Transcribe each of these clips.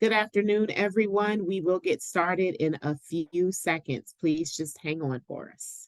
Good afternoon, everyone. We will get started in a few seconds. Please just hang on for us.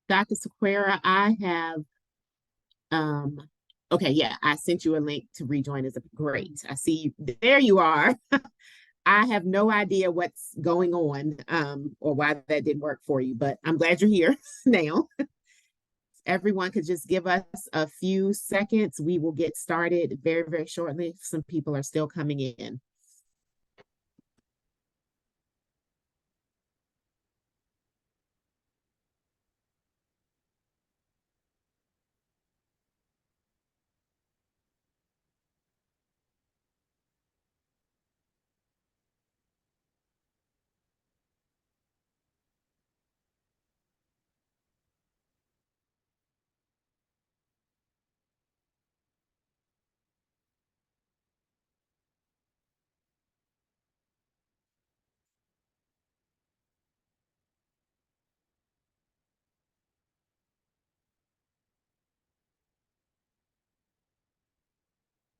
Dr. Sequeira, um, okay, yeah, I sent you a link to rejoin as a great. I see you. There you are. I have no idea what's going on, or why that didn't work for you, but I'm glad you're here now. Everyone could just give us a few seconds. We will get started very, very shortly. Some people are still coming in.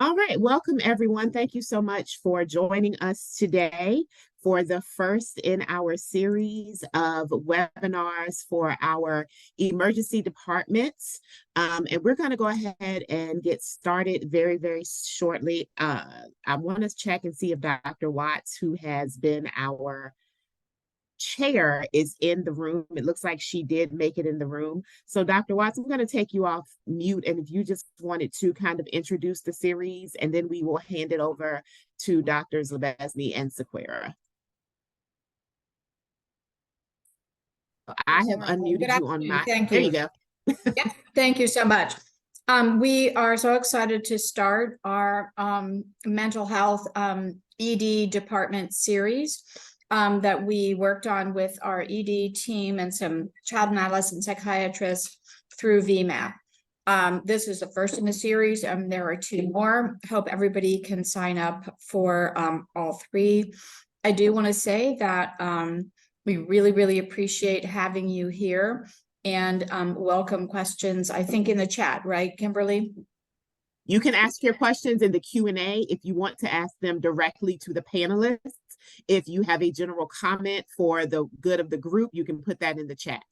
All right, welcome everyone. Thank you so much for joining us today for the first in our series of webinars for our emergency departments. And we're going to go ahead and get started very, very shortly. I want to check and see if Dr. Watts, who has been our chair, is in the room. It looks like she did make it in the room. So Dr. Watts, I'm going to take you off mute. And if you just wanted to kind of introduce the series, and then we will hand it over to Drs. Lebesny and Sequeira. I have unmuted you on my, thank there you. you go. Yeah, thank you so much. We are so excited to start our mental health ED department series that we worked on with our ED team and some child and adolescent psychiatrists through VMAP. This is the first in the series. There are two more. Hope everybody can sign up for all three. I do want to say that we really, really appreciate having you here and welcome questions, I think, in the chat, right, Kimberly? You can ask your questions in the Q&A if you want to ask them directly to the panelists. If you have a general comment for the good of the group, you can put that in the chat.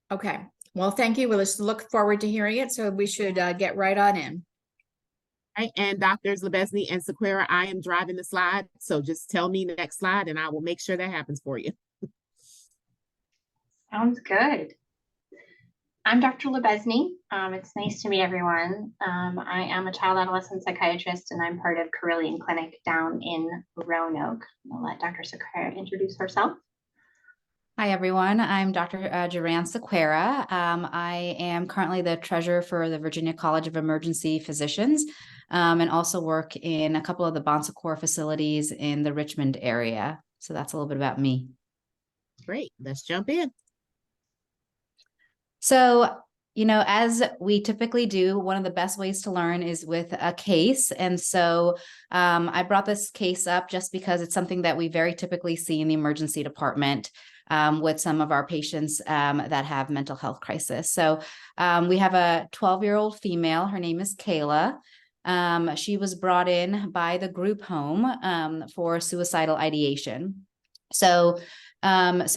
Okay, well, thank you. We'll just look forward to hearing it. So we should get right on in. Right, and Drs. Lebesny and Sequeira, I am driving the slide, so just tell me the next slide and I will make sure that happens for you. Sounds good. I'm Dr. Lebesny. It's nice to meet everyone. I am a child adolescent psychiatrist and I'm part of Carillion Clinic down in Roanoke. I'll let Dr. Sequeira introduce herself. Hi, everyone. I'm Dr. Joanne Sequeira. I am currently the treasurer for the Virginia College of Emergency Physicians and also work in a couple of the Bon Secours facilities in the Richmond area. So that's a little bit about me. Great. Let's jump in. So, as we typically do, one of the best ways to learn is with a case. And so I brought this case up just because it's something that we very typically see in the emergency department with some of our patients that have mental health crisis. So we have a 12-year-old female. Her name is Kayla. She was brought in by the group home for suicidal ideation. So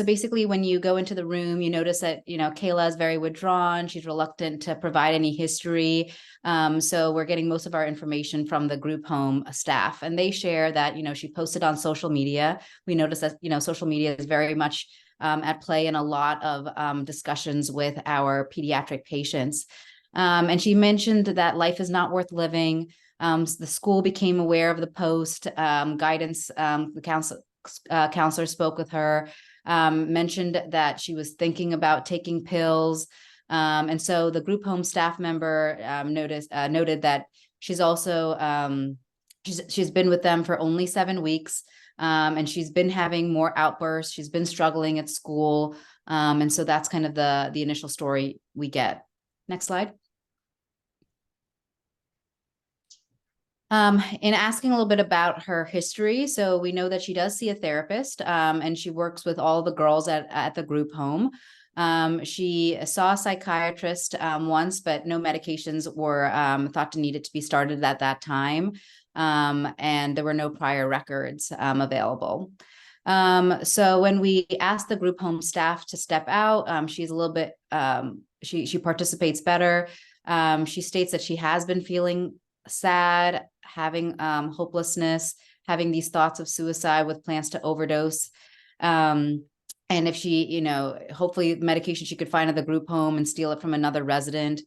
basically, when you go into the room, you notice that, Kayla is very withdrawn. She's reluctant to provide any history. So we're getting most of our information from the group home staff, and they share that, she posted on social media. We notice that, social media is very much at play in a lot of discussions with our pediatric patients. And she mentioned that life is not worth living. The school became aware of the post, guidance, the counselor spoke with her. mentioned that she was thinking about taking pills. And so the group home staff member noted that she's also she's been with them for only 7 weeks, and she's been having more outbursts. She's been struggling at school, and so that's kind of the initial story we get. Next slide. In asking a little bit about her history, so we know that she does see a therapist, and she works with all the girls at the group home. She saw a psychiatrist once, but no medications were thought to needed to be started at that time, and there were no prior records available. So when we asked the group home staff to step out, she's a little bit, she participates better. She states that she has been feeling sad, having hopelessness, having these thoughts of suicide with plans to overdose. And if she, you know, hopefully medication she could find at the group home and steal it from another resident.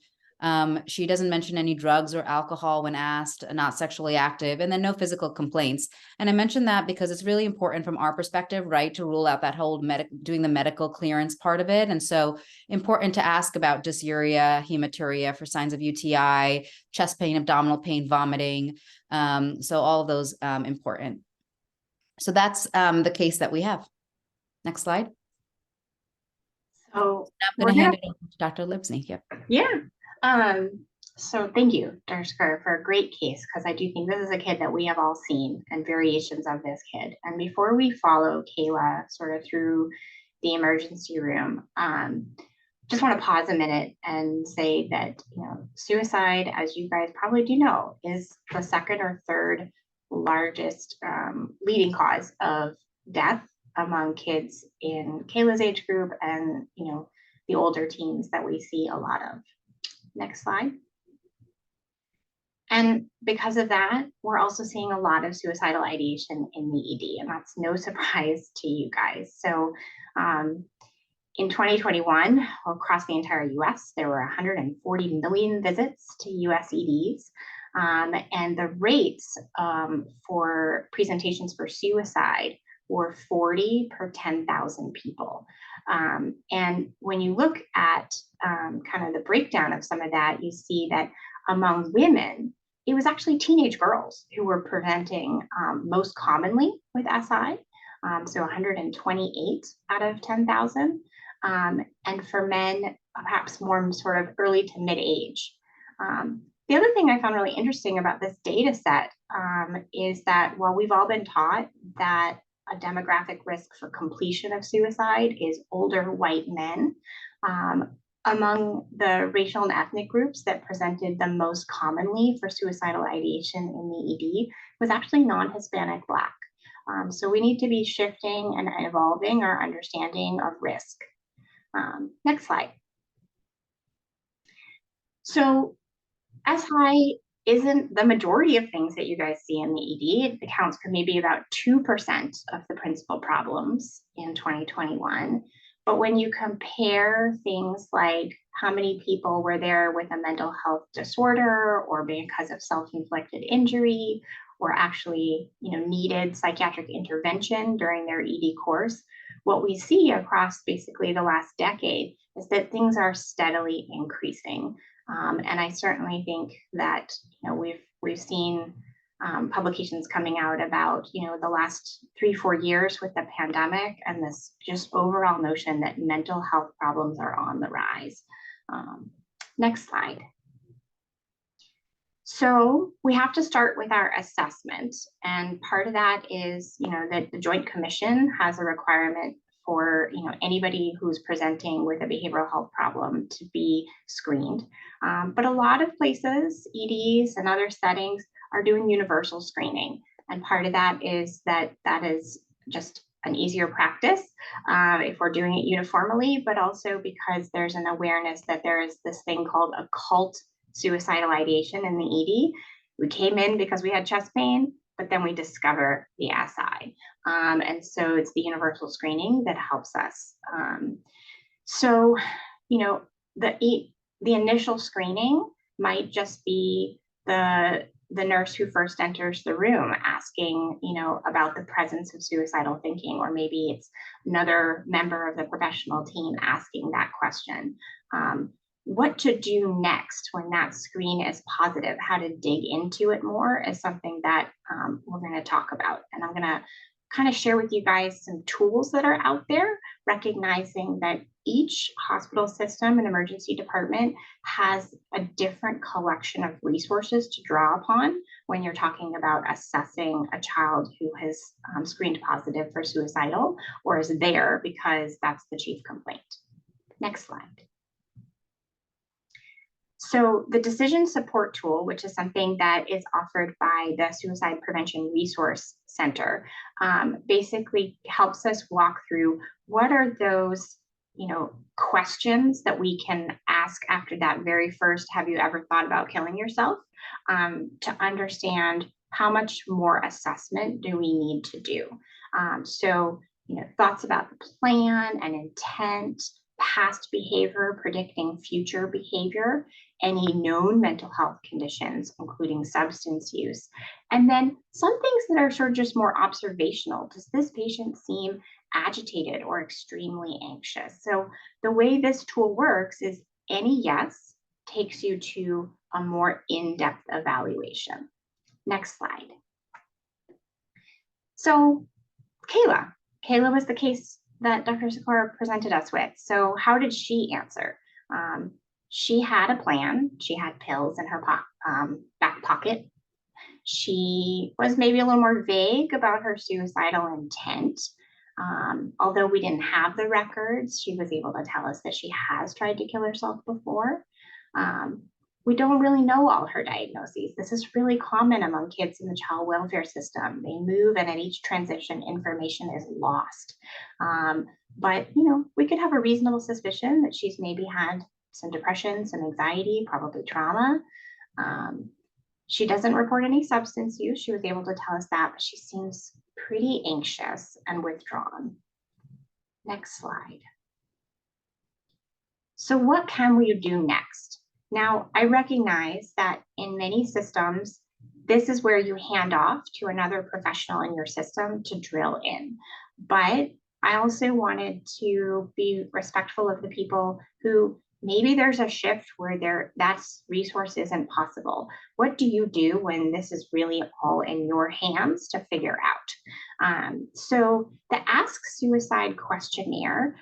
She doesn't mention any drugs or alcohol when asked, not sexually active, and then no physical complaints. And I mentioned that because it's really important from our perspective, right, to rule out that whole doing the medical clearance part of it. And so important to ask about dysuria, hematuria for signs of UTI, chest pain, abdominal pain, vomiting. So all of those important. So that's the case that we have. Next slide. So I'm going to hand it over to Dr. Lipsney. Yep. Yeah. So thank you, Dr. Scar, for a great case, because I do think this is a kid that we have all seen and variations of this kid. And before we follow Kayla sort of through the emergency room, just want to pause a minute and say that, you know, suicide, as you guys probably do know, is the second or third largest leading cause of death among kids in Kayla's age group and, you know, the older teens that we see a lot of. Next slide. And because of that, we're also seeing a lot of suicidal ideation in the ED, and that's no surprise to you guys. So in 2021, across the entire US, there were 140 million visits to US EDs. And the rates for presentations for suicide were 40 per 10,000 people. And when you look at kind of the breakdown of some of that, you see that among women, it was actually teenage girls who were presenting most commonly with SI. So 128 out of 10,000. And for men, perhaps more sort of early to mid-age. The other thing I found really interesting about this data set is that while we've all been taught that a demographic risk for completion of suicide is older white men, among the racial and ethnic groups that presented the most commonly for suicidal ideation in the ED was actually non-Hispanic Black. So we need to be shifting and evolving our understanding of risk. Next slide. So SI isn't the majority of things that you guys see in the ED. It accounts for maybe about 2% of the principal problems in 2021. But when you compare things like how many people were there with a mental health disorder or because of self-inflicted injury or actually, you know, needed psychiatric intervention during their ED course, what we see across basically the last decade is that things are steadily increasing. And I certainly think that, you know, we've seen publications coming out about, you know, the last 3-4 years with the pandemic and this just overall notion that mental health problems are on the rise. Next slide. So we have to start with our assessment, and part of that is, you know, that the Joint Commission has a requirement for, you know, anybody who's presenting with a behavioral health problem to be screened. But a lot of places, EDs and other settings, are doing universal screening. And part of that is that is just an easier practice if we're doing it uniformly, but also because there's an awareness that there is this thing called occult suicidal ideation in the ED. We came in because we had chest pain, but then we discover the SI. And so it's the universal screening that helps us. So, you know, the initial screening might just be the the nurse who first enters the room asking, about the presence of suicidal thinking, or maybe it's another member of the professional team asking that question. What to do next when that screen is positive, how to dig into it more is something that we're going to talk about. And I'm going to kind of share with you guys some tools that are out there, recognizing that each hospital system and emergency department has a different collection of resources to draw upon when you're talking about assessing a child who has screened positive for suicidal or is there because that's the chief complaint. Next slide. So the decision support tool, which is something that is offered by the Suicide Prevention Resource Center, basically helps us walk through what are those questions that we can ask after that very first, have you ever thought about killing yourself, to understand how much more assessment do we need to do. So thoughts about the plan and intent, past behavior, predicting future behavior, any known mental health conditions, including substance use, and then some things that are sort of just more observational. Does this patient seem agitated or extremely anxious? So the way this tool works is any yes takes you to a more in-depth evaluation. Next slide. So Kayla was the case that Dr. Sikora presented us with. So how did she answer? She had a plan. She had pills in her back pocket. She was maybe a little more vague about her suicidal intent. Although we didn't have the records, she was able to tell us that she has tried to kill herself before. We don't really know all her diagnoses. This is really common among kids in the child welfare system. They move, and at each transition, information is lost. But we could have a reasonable suspicion that she's maybe had some depression, some anxiety, probably trauma. She doesn't report any substance use. She was able to tell us that, but she seems pretty anxious and withdrawn. Next slide. So what can we do next? Now, I recognize that in many systems, this is where you hand off to another professional in your system to drill in. But I also wanted to be respectful of the people who maybe there's a shift where that resource isn't possible. What do you do when this is really all in your hands to figure out? So the Ask Suicide questionnaire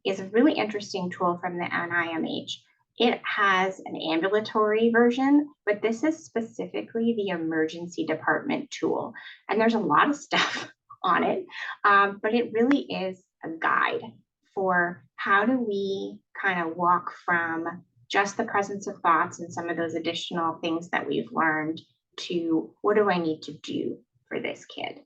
is a really interesting tool from the NIMH. It has an ambulatory version, but this is specifically the emergency department tool. And there's a lot of stuff on it, but it really is a guide for how do we kind of walk from just the presence of thoughts and some of those additional things that we've learned to what do I need to do for this kid?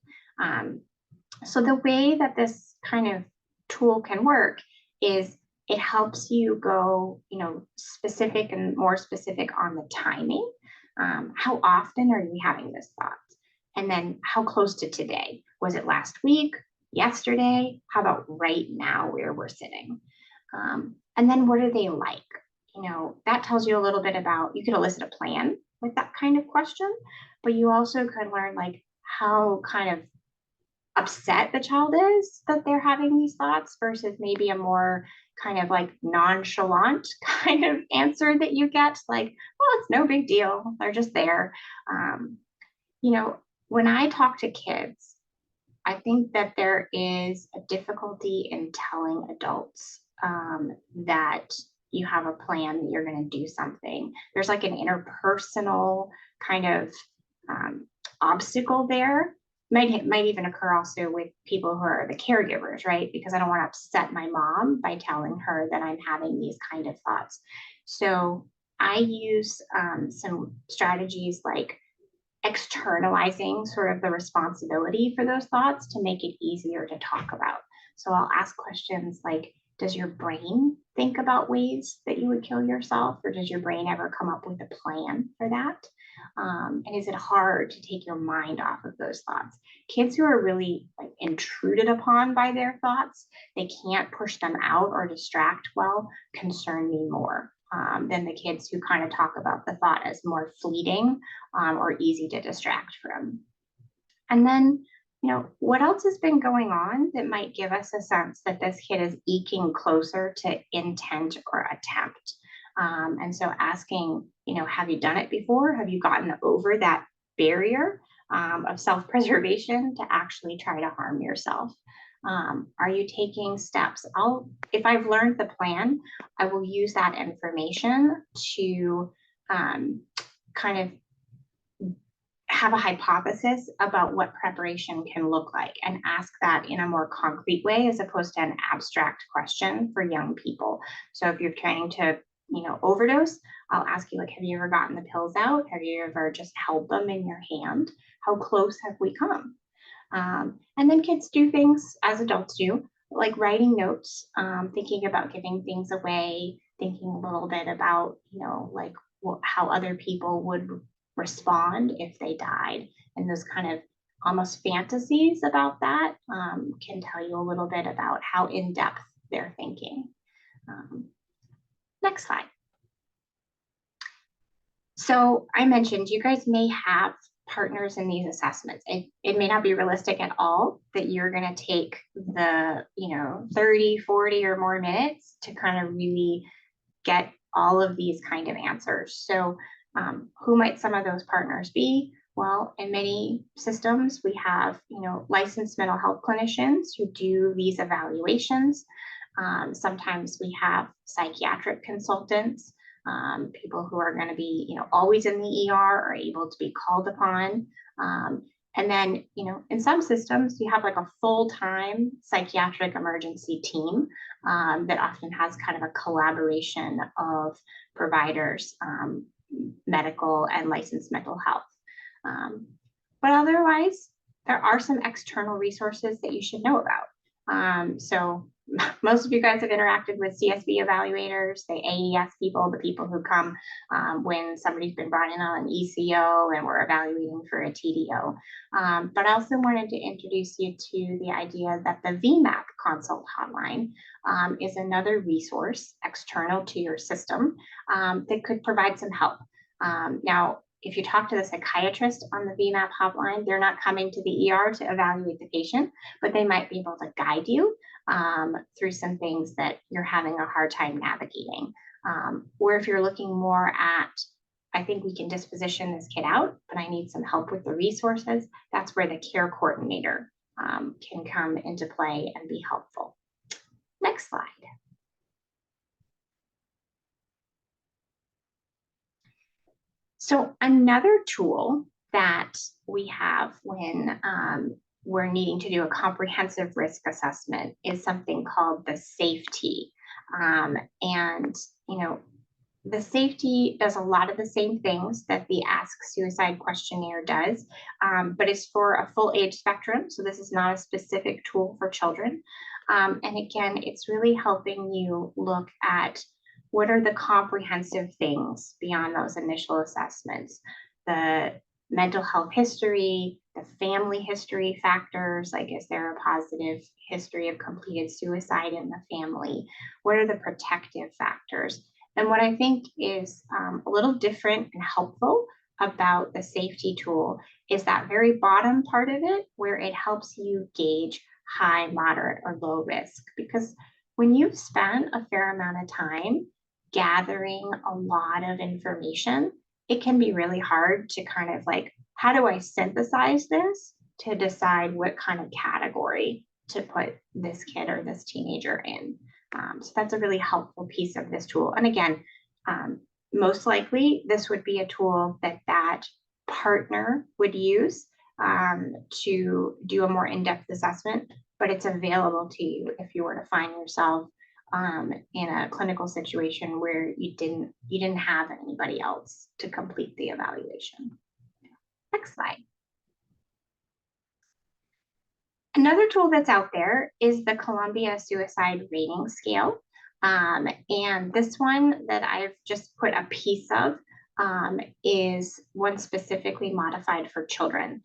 So the way that this kind of tool can work is it helps you go, specific and more specific on the timing. How often are you having this thought? And then how close to today? Was it last week, yesterday? How about right now where we're sitting? And then what are they like? That tells you a little bit about, you could elicit a plan with that kind of question, but you also could learn like how kind of upset the child is that they're having these thoughts versus maybe a more kind of like nonchalant kind of answer that you get, like, well, it's no big deal. They're just there. When I talk to kids, I think that there is a difficulty in telling adults that you have a plan, that you're going to do something. There's like an interpersonal kind of obstacle there. Might even occur also with people who are the caregivers, right? Because I don't want to upset my mom by telling her that I'm having these kind of thoughts. So I use some strategies like externalizing sort of the responsibility for those thoughts to make it easier to talk about. So I'll ask questions like, does your brain think about ways that you would kill yourself? Or does your brain ever come up with a plan for that? And is it hard to take your mind off of those thoughts? Kids who are really like intruded upon by their thoughts, they can't push them out or distract well, concern me more. than the kids who kind of talk about the thought as more fleeting or easy to distract from. And then, what else has been going on that might give us a sense that this kid is eking closer to intent or attempt? And so asking, have you done it before? Have you gotten over that barrier of self-preservation to actually try to harm yourself? Are you taking steps? If I've learned the plan, I will use that information to kind of have a hypothesis about what preparation can look like and ask that in a more concrete way as opposed to an abstract question for young people. So if you're trying to, overdose, I'll ask you, like, have you ever gotten the pills out? Have you ever just held them in your hand? How close have we come? And then kids do things as adults do, like writing notes, thinking about giving things away, thinking a little bit about, like how other people would respond if they died. And those kind of almost fantasies about that can tell you a little bit about how in-depth they're thinking. Next slide. So I mentioned you guys may have partners in these assessments. It may not be realistic at all that you're going to take the 30, 40 or more minutes to kind of really get all of these kind of answers. So who might some of those partners be? Well, in many systems, we have licensed mental health clinicians who do these evaluations. Sometimes we have psychiatric consultants, people who are going to be always in the ER or able to be called upon. And then, in some systems, you have like a full-time psychiatric emergency team that often has kind of a collaboration of providers, medical and licensed mental health. But otherwise, there are some external resources that you should know about. So most of you guys have interacted with CSB evaluators, the AES people, the people who come when somebody's been brought in on an ECO and we're evaluating for a TDO. But I also wanted to introduce you to the idea that the VMAP consult hotline is another resource external to your system that could provide some help. Now, if you talk to the psychiatrist on the VMAP hotline, they're not coming to the ER to evaluate the patient, but they might be able to guide you through some things that you're having a hard time navigating. Or if you're looking more at, I think we can disposition this kid out, but I need some help with the resources, that's where the care coordinator can come into play and be helpful. Next slide. So another tool that we have when we're needing to do a comprehensive risk assessment is something called the safety. And, the safety does a lot of the same things that the Ask Suicide questionnaire does, but it's for a full age spectrum. So this is not a specific tool for children. And again, it's really helping you look at what are the comprehensive things beyond those initial assessments, the mental health history, the family history factors, like is there a positive history of completed suicide in the family? What are the protective factors? And what I think is a little different and helpful about the safety tool is that very bottom part of it where it helps you gauge high, moderate, or low risk. Because when you've spent a fair amount of time gathering a lot of information, it can be really hard to kind of like, how do I synthesize this to decide what kind of category to put this kid or this teenager in? So that's a really helpful piece of this tool. And again, most likely this would be a tool that partner would use to do a more in-depth assessment, but it's available to you if you were to find yourself in a clinical situation where you didn't have anybody else to complete the evaluation. Next slide. Another tool that's out there is the Columbia Suicide Rating Scale. And this one that I've just put a piece of is one specifically modified for children.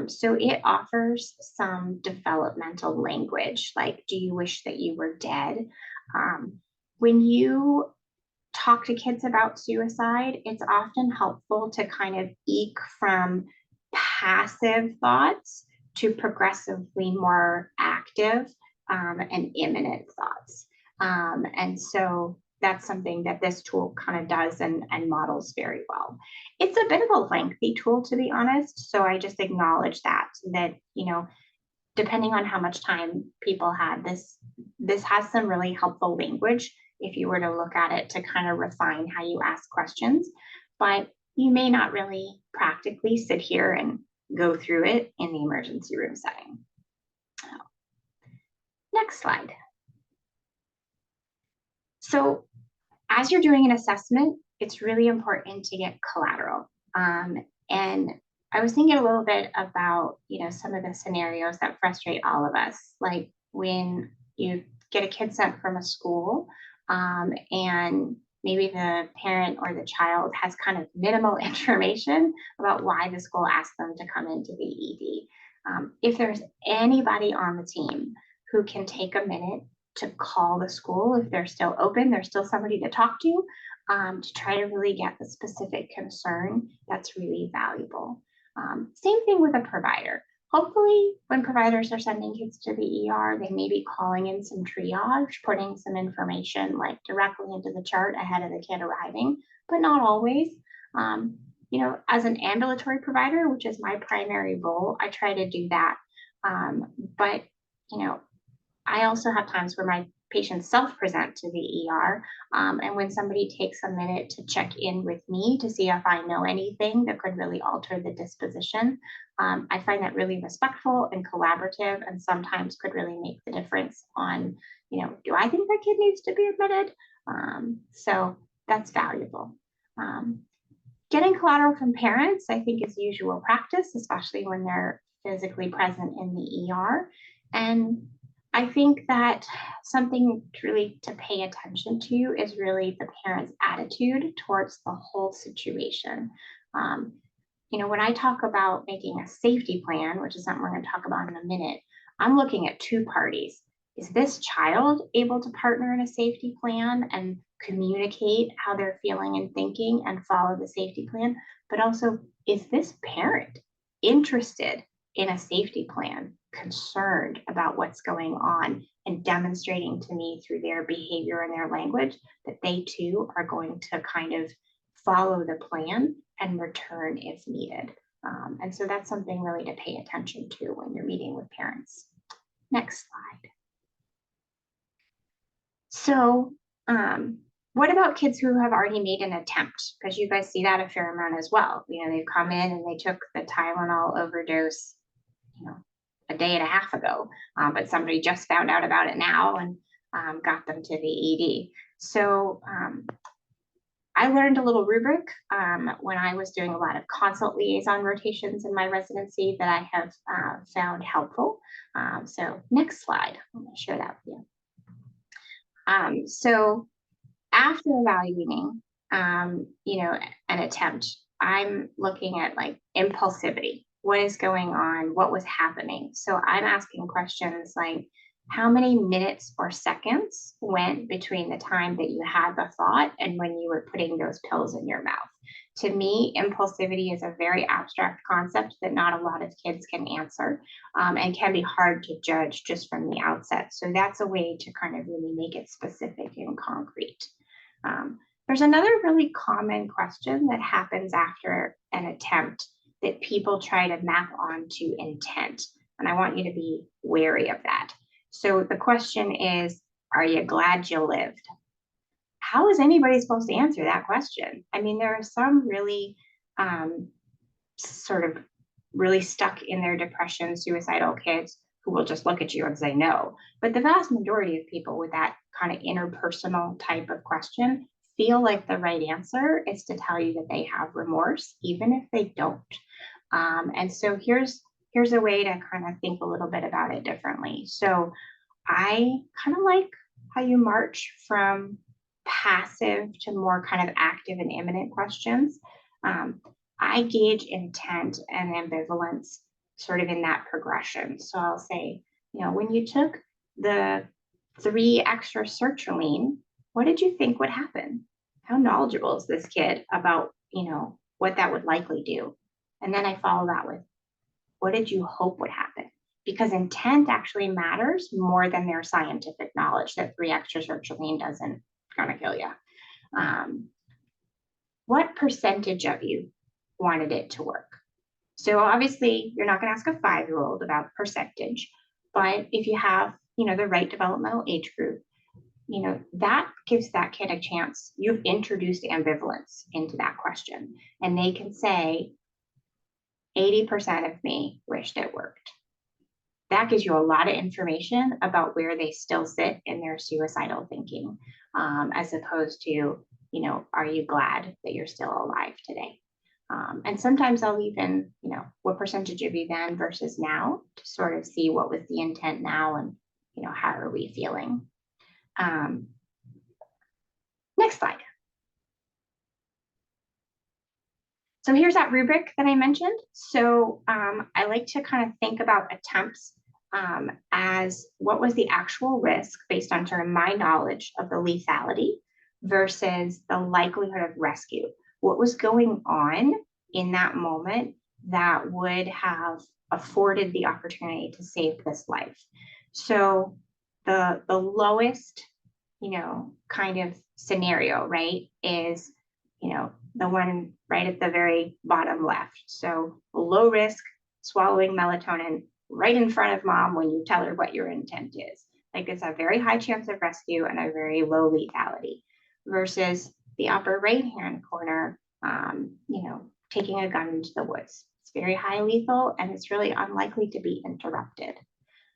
So it offers some developmental language, like, do you wish that you were dead? When you talk to kids about suicide, it's often helpful to kind of eke from passive thoughts to progressively more active and imminent thoughts. And so that's something that this tool kind of does and models very well. It's a bit of a lengthy tool, to be honest. So I just acknowledge that, you know, depending on how much time people had, this has some really helpful language if you were to look at it to kind of refine how you ask questions, but you may not really practically sit here and go through it in the emergency room setting. Next slide. So as you're doing an assessment, it's really important to get collateral. And I was thinking a little bit about, you know, some of the scenarios that frustrate all of us, like when you get a kid sent from a school and maybe the parent or the child has kind of minimal information about why the school asked them to come into the ED. If there's anybody on the team who can take a minute to call the school, if they're still open, there's still somebody to talk to try to really get the specific concern, that's really valuable. Same thing with a provider. Hopefully, when providers are sending kids to the ER, they may be calling in some triage, putting some information like directly into the chart ahead of the kid arriving, but not always. You know, as an ambulatory provider, which is my primary role, I try to do that. But, you know, I also have times where my patients self-present to the ER. And when somebody takes a minute to check in with me to see if I know anything that could really alter the disposition, I find that really respectful and collaborative, and sometimes could really make the difference on, you know, do I think that kid needs to be admitted? So that's valuable. Getting collateral from parents, I think, is usual practice, especially when they're physically present in the ER. And I think that something really to pay attention to is really the parent's attitude towards the whole situation. You know, when I talk about making a safety plan, which is something we're going to talk about in a minute, I'm looking at two parties. Is this child able to partner in a safety plan and communicate how they're feeling and thinking and follow the safety plan? But also, is this parent interested in a safety plan, concerned about what's going on, and demonstrating to me through their behavior and their language that they too are going to kind of follow the plan and return if needed. And so that's something really to pay attention to when you're meeting with parents. Next slide. So what about kids who have already made an attempt? Because you guys see that a fair amount as well. You know, they've come in and they took the Tylenol overdose, you know, a day and a half ago, but somebody just found out about it now and got them to the ED. So I learned a little rubric when I was doing a lot of consult liaison rotations in my residency that I have found helpful. So next slide, I'm going to share that with you. So after evaluating, you know, an attempt, I'm looking at like impulsivity. What is going on? What was happening? So I'm asking questions like, how many minutes or seconds went between the time that you had the thought and when you were putting those pills in your mouth? To me, impulsivity is a very abstract concept that not a lot of kids can answer and can be hard to judge just from the outset. So that's a way to kind of really make it specific and concrete. There's another really common question that happens after an attempt that people try to map onto intent. And I want you to be wary of that. So the question is, are you glad you lived? How is anybody supposed to answer that question? I mean, there are some really sort of really stuck in their depression, suicidal kids who will just look at you and say no. But the vast majority of people with that kind of interpersonal type of question feel like the right answer is to tell you that they have remorse, even if they don't. And so here's a way to kind of think a little bit about it differently. So I kind of like how you march from passive to more kind of active and imminent questions. I gauge intent and ambivalence sort of in that progression. So I'll say, you know, when you took the 3 extra sertraline, what did you think would happen? how knowledgeable is this kid about, what that would likely do? And then I follow that with, what did you hope would happen? Because intent actually matters more than their scientific knowledge that 3 extra sertraline doesn't gonna kill you. What percentage of you wanted it to work? So obviously you're not gonna ask a 5-year-old about percentage, but if you have, the right developmental age group, that gives that kid a chance. You've introduced ambivalence into that question, and they can say, 80% of me wished it worked. That gives you a lot of information about where they still sit in their suicidal thinking, as opposed to, are you glad that you're still alive today? And sometimes I'll even, what percentage of you then versus now, to sort of see what was the intent now and, how are we feeling? Next slide. So here's that rubric that I mentioned. So I like to kind of think about attempts as what was the actual risk based on sort of my knowledge of the lethality versus the likelihood of rescue. What was going on in that moment that would have afforded the opportunity to save this life? So the lowest, kind of scenario, right, is, the one right at the very bottom left. So low risk, swallowing melatonin right in front of mom when you tell her what your intent is. Like, it's a very high chance of rescue and a very low lethality, versus the upper right hand corner, taking a gun into the woods. It's very high lethal and it's really unlikely to be interrupted.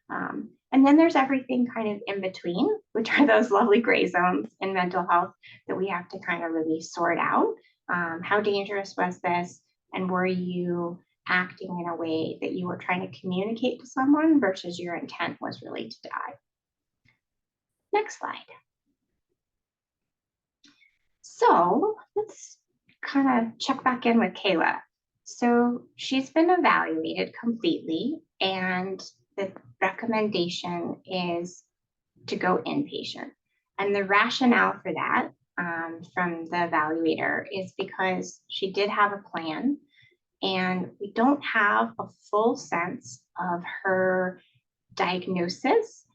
And then there's everything kind of in between, which are those lovely gray zones in mental health that we have to kind of really sort out. How dangerous was this? And were you acting in a way that you were trying to communicate to someone versus your intent was really to die? Next slide. So let's kind of check back in with Kayla. So she's been evaluated completely, and the recommendation is to go inpatient. And the rationale for that from the evaluator is because she did have a plan, and we don't have a full sense of her diagnosis.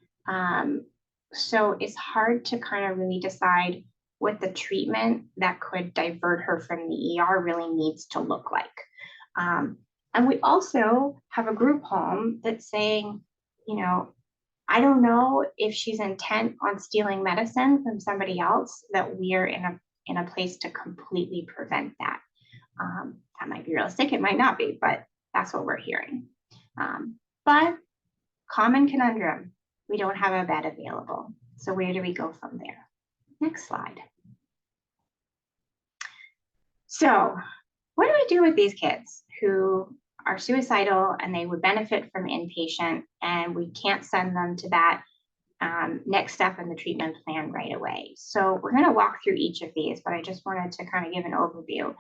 So it's hard to kind of really decide what the treatment that could divert her from the ER really needs to look like. And we also have a group home that's saying, I don't know if she's intent on stealing medicine from somebody else, that we're in a place to completely prevent that. That might be realistic, it might not be, but that's what we're hearing. But common conundrum, we don't have a bed available. So where do we go from there? Next slide. So what do I do with these kids who are suicidal and they would benefit from inpatient, and we can't send them to that next step in the treatment plan right away? So we're going to walk through each of these, but I just wanted to kind of give an overview.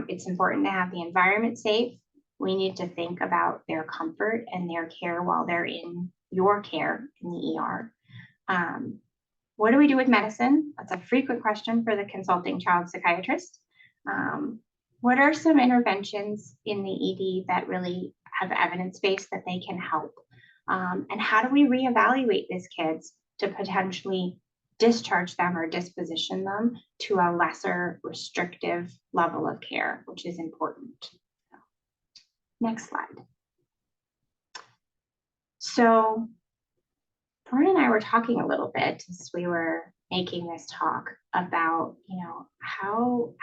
It's important to have the environment safe. We need to think about their comfort and their care while they're in your care in the ER. What do we do with medicine? That's a frequent question for the consulting child psychiatrist. What are some interventions in the ED that really have evidence base that they can help? And how do we reevaluate these kids to potentially discharge them or disposition them to a lesser restrictive level of care, which is important. Next slide. So Lauren and I were talking a little bit as we were making this talk about,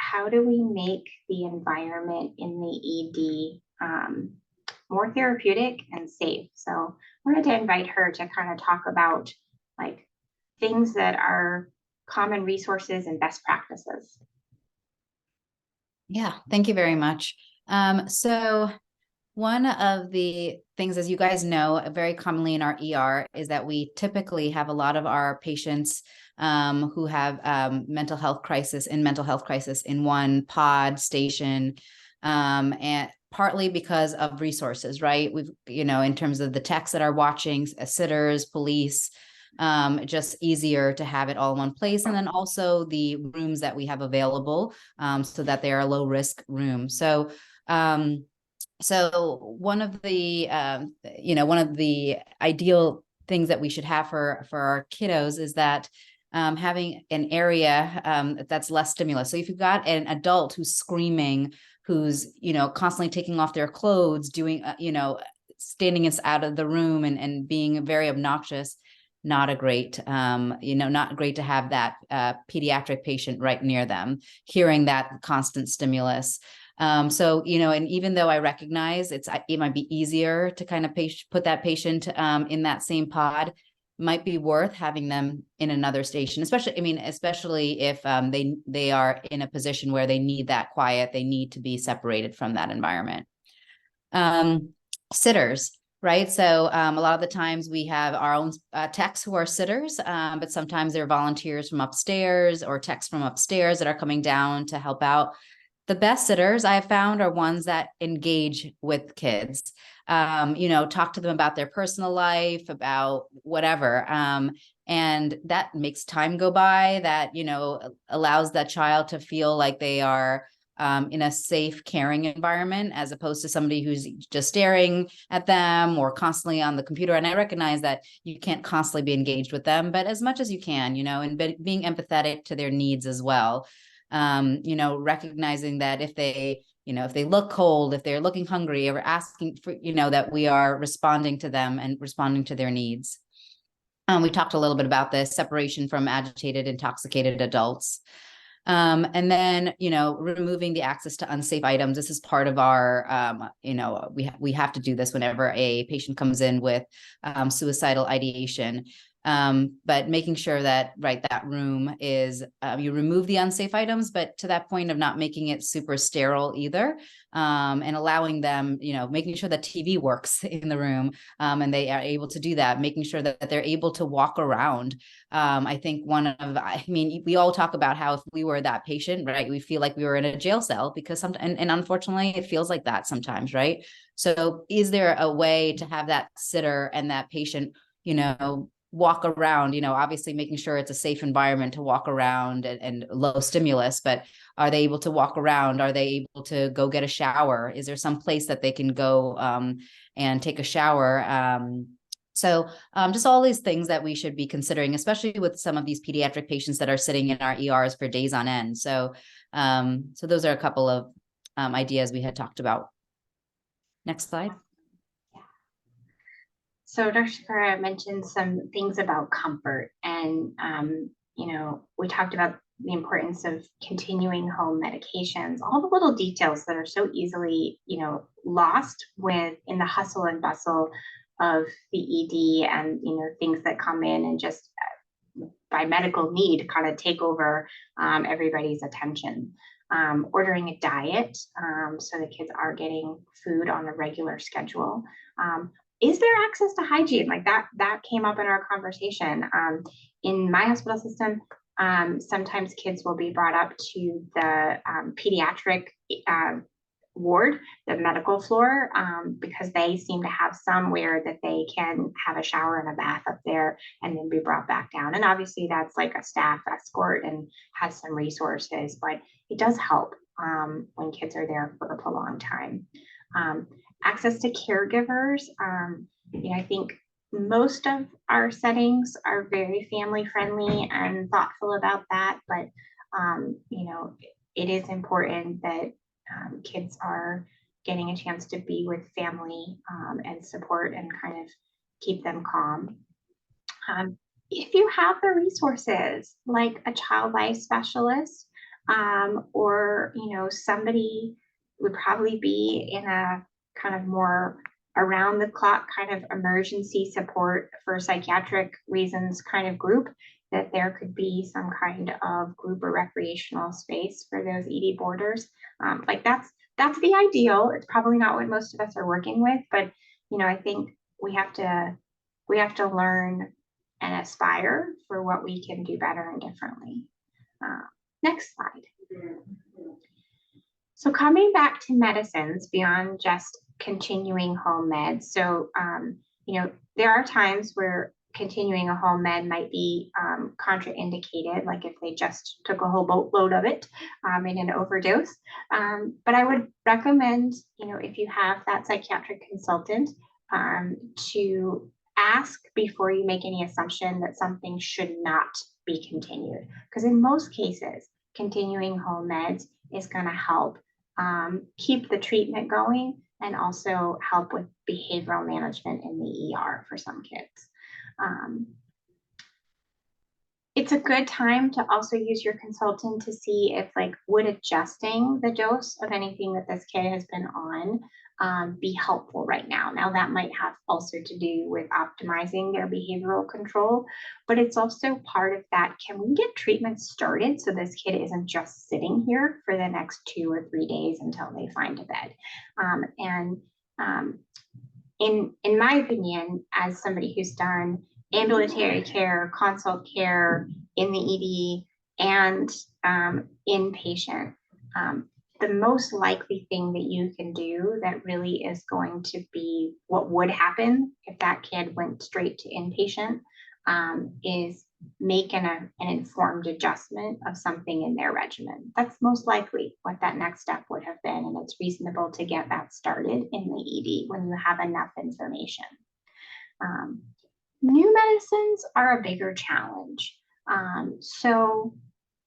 how do we make the environment in the ED more therapeutic and safe? So I wanted to invite her to kind of talk about like things that are common resources and best practices. Yeah, thank you very much. So one of the things, as you guys know, very commonly in our ER is that we typically have a lot of our patients who have mental health crisis in one pod station, and partly because of resources, right? We've, in terms of the techs that are watching, sitters, police, just easier to have it all in one place. And then also the rooms that we have available, so that they are low risk rooms. So one of the one of the ideal things that we should have for our kiddos is that having an area that's less stimulus. So if you've got an adult who's screaming, who's constantly taking off their clothes, doing standing out of the room and being very obnoxious, not a great not great to have that pediatric patient right near them, hearing that constant stimulus. And even though I recognize it might be easier to kind of put that patient in that same pod, might be worth having them in another station, especially if they are in a position where they need that quiet, they need to be separated from that environment. Sitters, right? So a lot of the times we have our own techs who are sitters, but sometimes they're volunteers from upstairs or techs from upstairs that are coming down to help out. The best sitters I have found are ones that engage with kids, talk to them about their personal life, about whatever. And that makes time go by, that, allows that child to feel like they are in a safe, caring environment, as opposed to somebody who's just staring at them or constantly on the computer. And I recognize that you can't constantly be engaged with them, but as much as you can, and being empathetic to their needs as well. Recognizing that if they look cold, if they're looking hungry, or asking for, that we are responding to them and responding to their needs. We talked a little bit about this separation from agitated, intoxicated adults. And then, removing the access to unsafe items. This is part of our, we have to do this whenever a patient comes in with suicidal ideation. But making sure that, that room is, you remove the unsafe items, but to that point of not making it super sterile either, and allowing them, making sure that TV works in the room, and they are able to do that, making sure that they're able to walk around. I think we all talk about how if we were that patient, right, we feel like we were in a jail cell, because sometimes, and unfortunately it feels like that sometimes, right? So is there a way to have that sitter and that patient, walk around, obviously making sure it's a safe environment to walk around and low stimulus, but are they able to walk around? Are they able to go get a shower? Is there some place that they can go and take a shower? Just all these things that we should be considering, especially with some of these pediatric patients that are sitting in our ERs for days on end. So those are a couple of ideas we had talked about. Next slide. So Dr. Shakara mentioned some things about comfort, and we talked about the importance of continuing home medications, all the little details that are so easily, lost in the hustle and bustle of the ED, and things that come in and just by medical need kind of take over everybody's attention. Ordering a diet, so the kids are getting food on a regular schedule. Is there access to hygiene? Like that came up in our conversation. In my hospital system, sometimes kids will be brought up to the pediatric ward, the medical floor, because they seem to have somewhere that they can have a shower and a bath up there and then be brought back down. And obviously that's like a staff escort and has some resources, but it does help when kids are there for a prolonged time. Access to caregivers. I think most of our settings are very family friendly and thoughtful about that, but it is important that kids are getting a chance to be with family and support and kind of keep them calm. If you have the resources, like a child life specialist, or somebody would probably be in a kind of more around the clock kind of emergency support for psychiatric reasons kind of group, that there could be some kind of group or recreational space for those ED boarders. That's the ideal. It's probably not what most of us are working with, but I think we have to learn and aspire for what we can do better and differently. Next slide. So coming back to medicines beyond just continuing home meds. So, there are times where continuing a home med might be contraindicated, like if they just took a whole boatload of it in an overdose. But I would recommend, if you have that psychiatric consultant, to ask before you make any assumption that something should not be continued. Because in most cases, continuing home meds is going to help keep the treatment going and also help with behavioral management in the ER for some kids. It's a good time to also use your consultant to see if would adjusting the dose of anything that this kid has been on be helpful right now. Now that might have also to do with optimizing their behavioral control, but it's also part of that. Can we get treatment started so this kid isn't just sitting here for the next 2 or 3 days until they find a bed? In my opinion, as somebody who's done ambulatory care, consult care in the ED, and inpatient, the most likely thing that you can do that really is going to be what would happen if that kid went straight to inpatient is make an informed adjustment of something in their regimen. That's most likely what that next step would have been, and it's reasonable to get that started in the ED when you have enough information. New medicines are a bigger challenge. So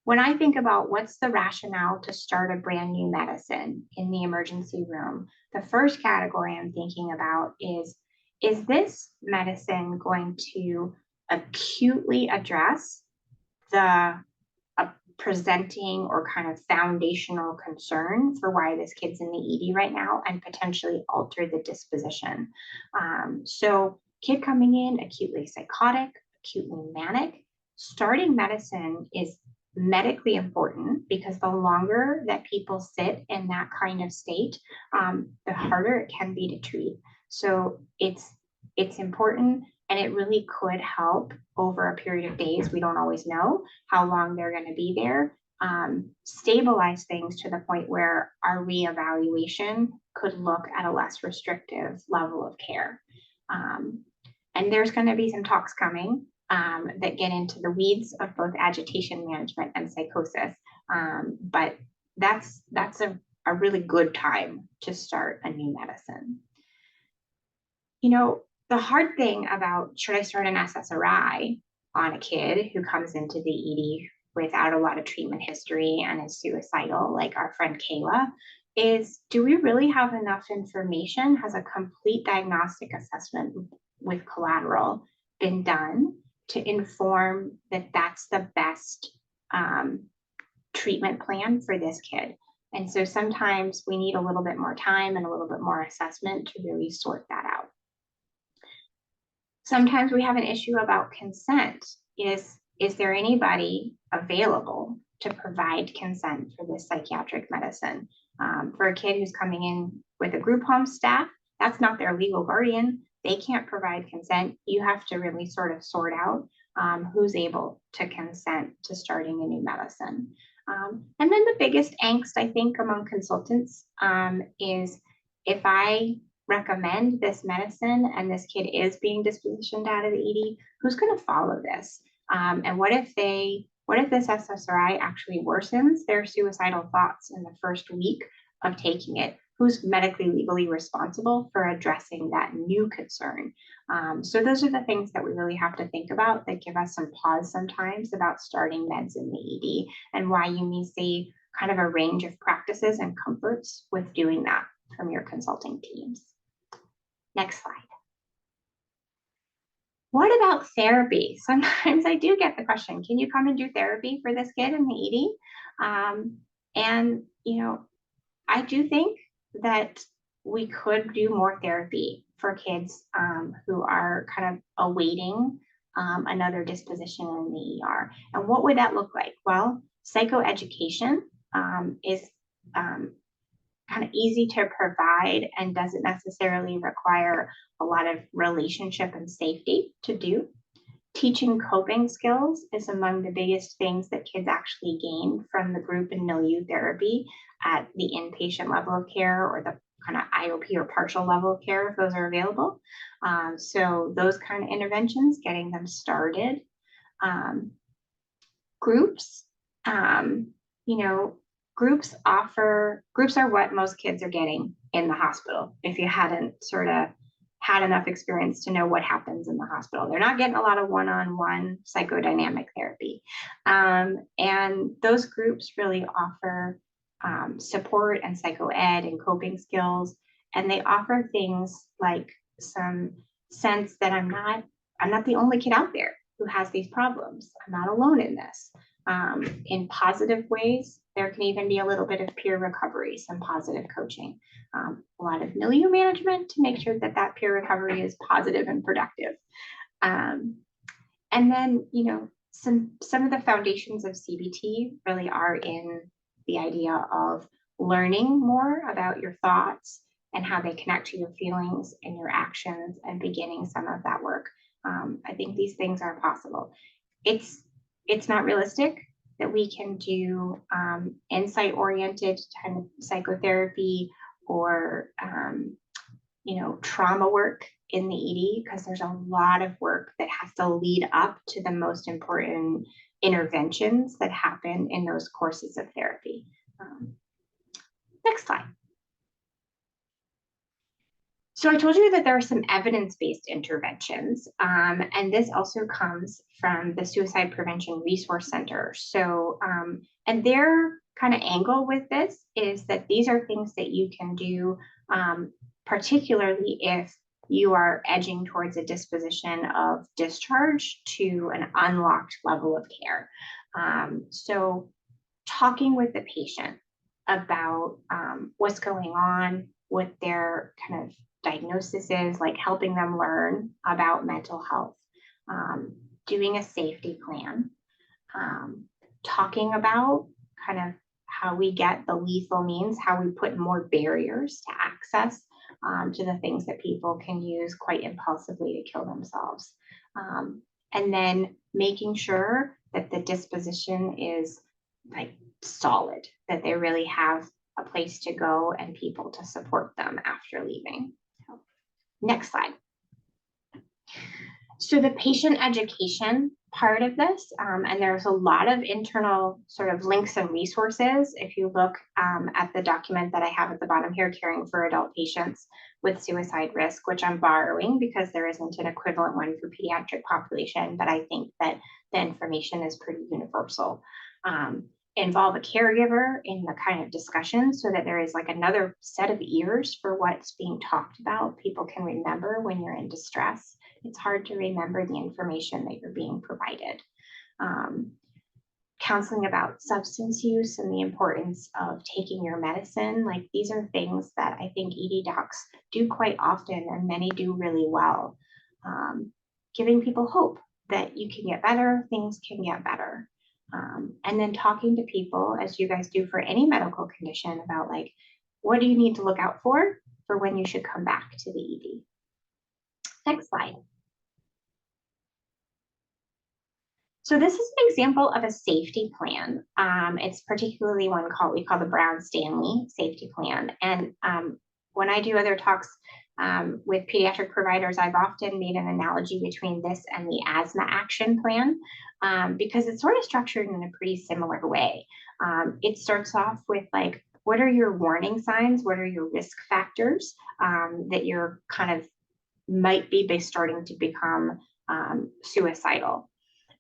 when I think about what's the rationale to start a brand new medicine in the emergency room, the first category I'm thinking about is this medicine going to acutely address the presenting or kind of foundational concern for why this kid's in the ED right now and potentially alter the disposition? So kid coming in acutely psychotic, acutely manic, starting medicine is medically important because the longer that people sit in that kind of state, the harder it can be to treat. So it's important, and it really could help over a period of days. We don't always know how long they're going to be there. Stabilize things to the point where our reevaluation could look at a less restrictive level of care. And there's going to be some talks coming that get into the weeds of both agitation management and psychosis. But that's a really good time to start a new medicine. The hard thing about should I start an SSRI on a kid who comes into the ED without a lot of treatment history and is suicidal, like our friend Kayla, is do we really have enough information? Has a complete diagnostic assessment with collateral been done to inform that that's the best treatment plan for this kid? And so sometimes we need a little bit more time and a little bit more assessment to really sort that out. Sometimes we have an issue about consent. Is there anybody available to provide consent for this psychiatric medicine? For a kid who's coming in with a group home staff, that's not their legal guardian. They can't provide consent. You have to really sort of sort out who's able to consent to starting a new medicine. And then the biggest angst, I think, among consultants is if I recommend this medicine and this kid is being dispositioned out of the ED, who's going to follow this? And what if this SSRI actually worsens their suicidal thoughts in the first week of taking it? Who's medically legally responsible for addressing that new concern? So those are the things that we really have to think about that give us some pause sometimes about starting meds in the ED, and why you may see kind of a range of practices and comforts with doing that from your consulting teams. Next slide. What about therapy? Sometimes I do get the question, can you come and do therapy for this kid in the ED? And I do think that we could do more therapy for kids who are kind of awaiting another disposition in the ER. And what would that look like? Well, psychoeducation is kind of easy to provide and doesn't necessarily require a lot of relationship and safety to do. Teaching coping skills is among the biggest things that kids actually gain from the group and milieu therapy at the inpatient level of care or the kind of IOP or partial level care if those are available. So those kind of interventions, getting them started. Groups, you know, groups are what most kids are getting in the hospital. If you hadn't sort of had enough experience to know what happens in the hospital, they're not getting a lot of one-on-one psychodynamic therapy. And those groups really offer support and psychoed and coping skills. And they offer things like some sense that I'm not the only kid out there who has these problems. I'm not alone in this. In positive ways, there can even be a little bit of peer recovery, some positive coaching, a lot of milieu management to make sure that that peer recovery is positive and productive. And then, you know, some of the foundations of CBT really are in the idea of learning more about your thoughts and how they connect to your feelings and your actions, and beginning some of that work. I think these things are possible. It's not realistic that we can do insight-oriented kind of psychotherapy or you know, trauma work in the ED, because there's a lot of work that has to lead up to the most important interventions that happen in those courses of therapy. Next slide. So I told you that there are some evidence-based interventions, and this also comes from the Suicide Prevention Resource Center. So, and their kind of angle with this is that these are things that you can do, particularly if you are edging towards a disposition of discharge to an unlocked level of care. So talking with the patient about what's going on, what their kind of diagnosis is, like helping them learn about mental health, doing a safety plan, talking about kind of how we get the lethal means, how we put more barriers to access to the things that people can use quite impulsively to kill themselves. And then making sure that the disposition is like solid, that they really have a place to go and people to support them after leaving. So, next slide. So the patient education part of this, and there's a lot of internal sort of links and resources. If you look at the document that I have at the bottom here, Caring for Adult Patients with Suicide Risk, which I'm borrowing because there isn't an equivalent one for pediatric population, but I think that the information is pretty universal. Involve a caregiver in the kind of discussion so that there is like another set of ears for what's being talked about. People can remember when you're in distress. It's hard to remember the information that you're being provided. Counseling about substance use and the importance of taking your medicine. Like, these are things that I think ED docs do quite often, and many do really well. Giving people hope that you can get better, things can get better. And then talking to people, as you guys do for any medical condition, about like, what do you need to look out for when you should come back to the ED. Next slide. So this is an example of a safety plan. It's particularly one we call the Brown-Stanley safety plan. And when I do other talks with pediatric providers, I've often made an analogy between this and the asthma action plan, because it's sort of structured in a pretty similar way. It starts off with like, what are your warning signs? What are your risk factors that you're kind of might be starting to become suicidal?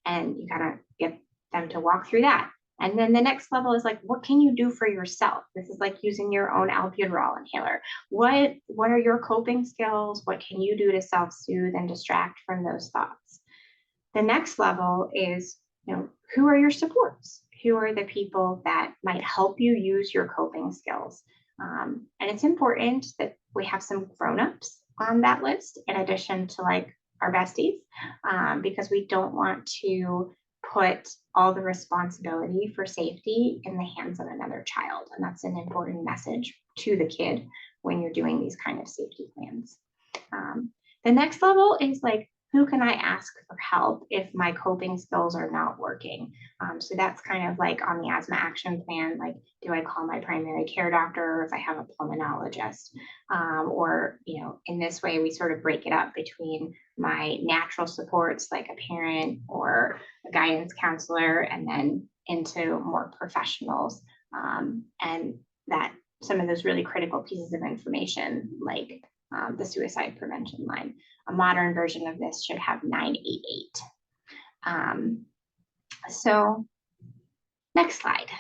And you gotta get them to walk through that. And then the next level is like, what can you do for yourself? This is like using your own albuterol inhaler. What are your coping skills? What can you do to self-soothe and distract from those thoughts? The next level is, you know, who are your supports? Who are the people that might help you use your coping skills? And it's important that we have some grown-ups on that list, in addition to like our besties, because we don't want to put all the responsibility for safety in the hands of another child. And that's an important message to the kid when you're doing these kind of safety plans. The next level is like, who can I ask for help if my coping skills are not working? So that's kind of like on the asthma action plan, like, do I call my primary care doctor or if I have a pulmonologist? Or, in this way, we sort of break it up between my natural supports, like a parent or a guidance counselor, and then into more professionals. And that some of those really critical pieces of information, like the suicide prevention line. A modern version of this should have 988. So next slide.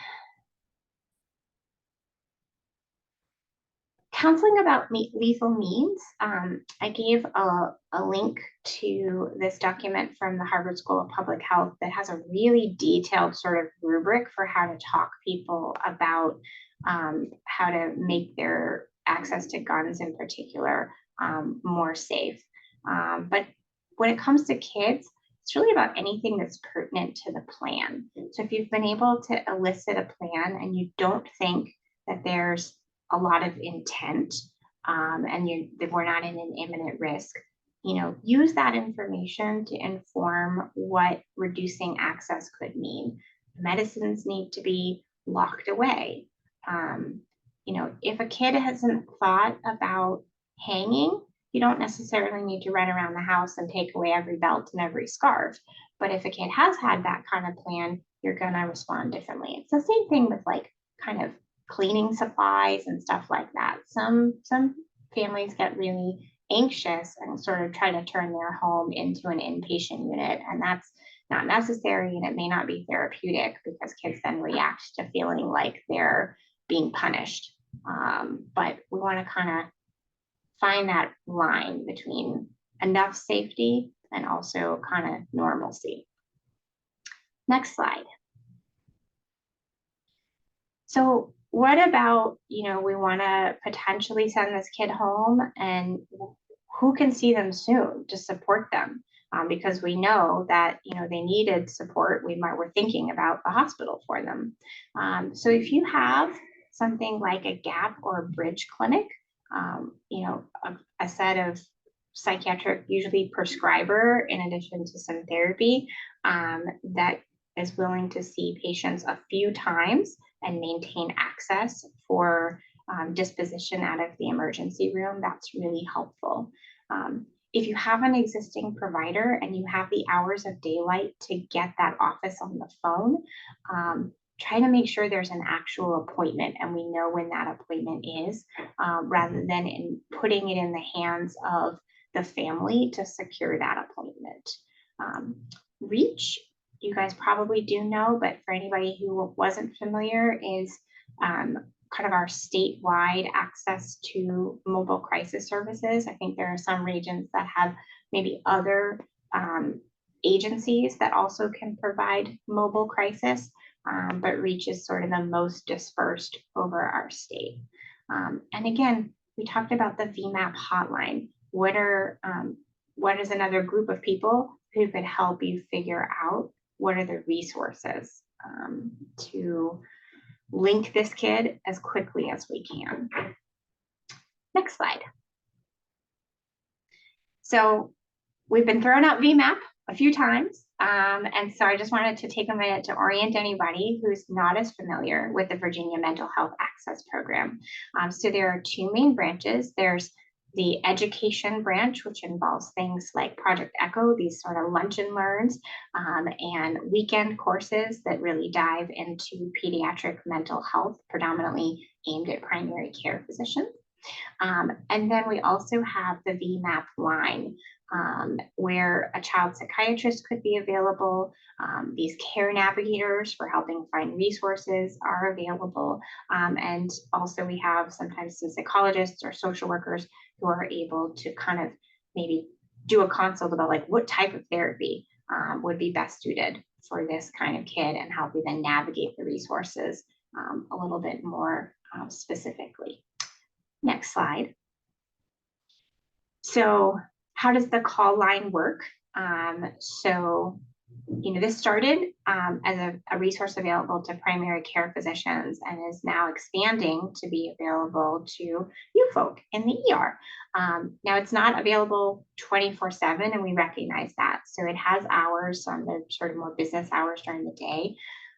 Counseling about lethal means. I gave a link to this document from the Harvard School of Public Health that has a really detailed sort of rubric for how to talk people about how to make their access to guns in particular more safe. But when it comes to kids, it's really about anything that's pertinent to the plan. So if you've been able to elicit a plan and you don't think that there's a lot of intent and that we're not in an imminent risk, use that information to inform what reducing access could mean. Medicines need to be locked away. If a kid hasn't thought about hanging, you don't necessarily need to run around the house and take away every belt and every scarf. But if a kid has had that kind of plan, you're going to respond differently. It's the same thing with like kind of cleaning supplies and stuff like that. Some families get really anxious and sort of try to turn their home into an inpatient unit, and that's not necessary, and it may not be therapeutic because kids then react to feeling like they're being punished. But we want to kind of find that line between enough safety and also kind of normalcy. Next slide. So what about, we want to potentially send this kid home, and who can see them soon to support them? Because we know that, they needed support. We're thinking about the hospital for them. So if you have something like a gap or a bridge clinic, a set of psychiatric, usually prescriber, in addition to some therapy, that is willing to see patients a few times and maintain access for disposition out of the emergency room, that's really helpful. If you have an existing provider and you have the hours of daylight to get that office on the phone, try to make sure there's an actual appointment and we know when that appointment is, rather than in putting it in the hands of the family to secure that appointment. REACH, you guys probably do know, but for anybody who wasn't familiar, is kind of our statewide access to mobile crisis services. I think there are some regions that have maybe other agencies that also can provide mobile crisis, but REACH is sort of the most dispersed over our state. And again, we talked about the VMAP hotline. What is another group of people who could help you figure out what are the resources to link this kid as quickly as we can. Next slide. So we've been throwing out VMAP a few times. And so I just wanted to take a minute to orient anybody who's not as familiar with the Virginia Mental Health Access Program. So there are two main branches. There's the education branch, which involves things like Project Echo, these sort of lunch and learns, and weekend courses that really dive into pediatric mental health, predominantly aimed at primary care physicians. And then we also have the VMAP line, where a child psychiatrist could be available. These care navigators for helping find resources are available. And also we have sometimes some psychologists or social workers who are able to kind of maybe do a consult about like what type of therapy would be best suited for this kind of kid and help you then navigate the resources a little bit more specifically. Next slide. So how does the call line work? So this started as a resource available to primary care physicians and is now expanding to be available to you folk in the ER. Now it's not available 24/7, and we recognize that. So it has hours on the sort of more business hours during the day.